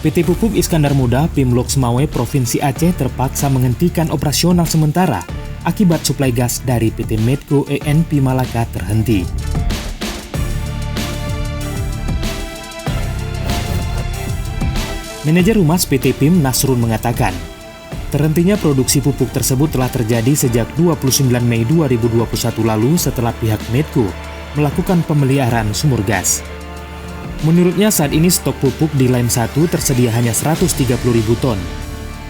PT Pupuk Iskandar Muda PIM Loksmawe Provinsi Aceh terpaksa menghentikan operasional sementara akibat suplai gas dari PT Medco ENP Malaka terhenti. Manajer Humas PT PIM Nasrun mengatakan, terhentinya produksi pupuk tersebut telah terjadi sejak 29 Mei 2021 lalu setelah pihak Medco melakukan pemeliharaan sumur gas. Menurutnya saat ini stok pupuk di Line 1 tersedia hanya 130.000 ton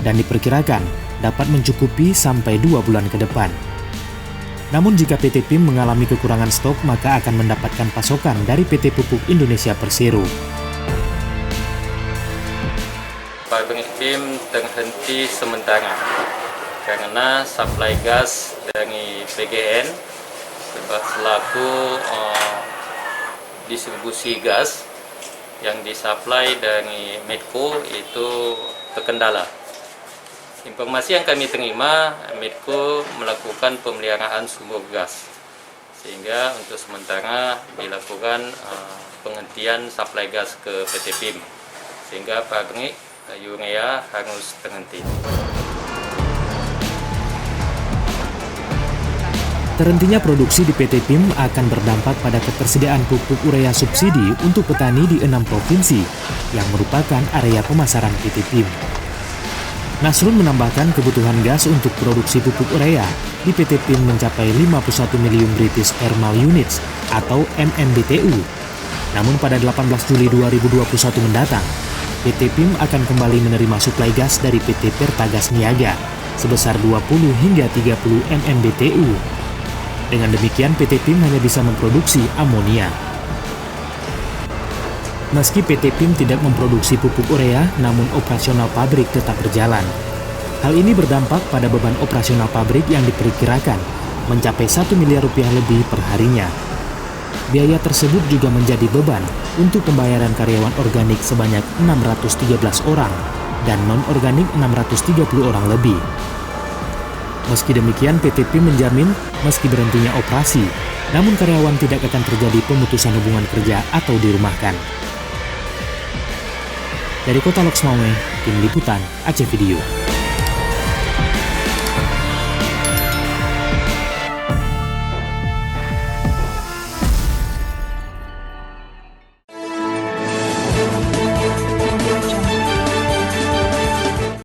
dan diperkirakan dapat mencukupi sampai 2 bulan ke depan. Namun jika PT PIM mengalami kekurangan stok maka akan mendapatkan pasokan dari PT Pupuk Indonesia Persero. Pabrik PIM terhenti sementara karena suplai gas dari PGN selaku distribusi gas yang disuplai dari Medco itu terkendala. Informasi yang kami terima, Medco melakukan pemeliharaan sumur gas, sehingga untuk sementara dilakukan penghentian suplai gas ke PT PIM, sehingga pabrik urea harus terhenti. Terhentinya produksi di PT PIM akan berdampak pada ketersediaan pupuk urea subsidi untuk petani di 6 provinsi yang merupakan area pemasaran PT PIM. Nasrun menambahkan kebutuhan gas untuk produksi pupuk urea di PT PIM mencapai 51 million British Thermal Units atau MMBTU. Namun pada 18 Juli 2021 mendatang, PT PIM akan kembali menerima suplai gas dari PT Pertagas Niaga sebesar 20 hingga 30 MMBTU. Dengan demikian, PT PIM hanya bisa memproduksi amonia. Meski PT PIM tidak memproduksi pupuk urea, namun operasional pabrik tetap berjalan. Hal ini berdampak pada beban operasional pabrik yang diperkirakan mencapai 1 miliar rupiah lebih per harinya. Biaya tersebut juga menjadi beban untuk pembayaran karyawan organik sebanyak 613 orang dan non-organik 630 orang lebih. Meski demikian, PT PIM menjamin meski berhentinya operasi, namun karyawan tidak akan terjadi pemutusan hubungan kerja atau dirumahkan. Dari Kota Loksmawe, Tim Liputan Aceh Video.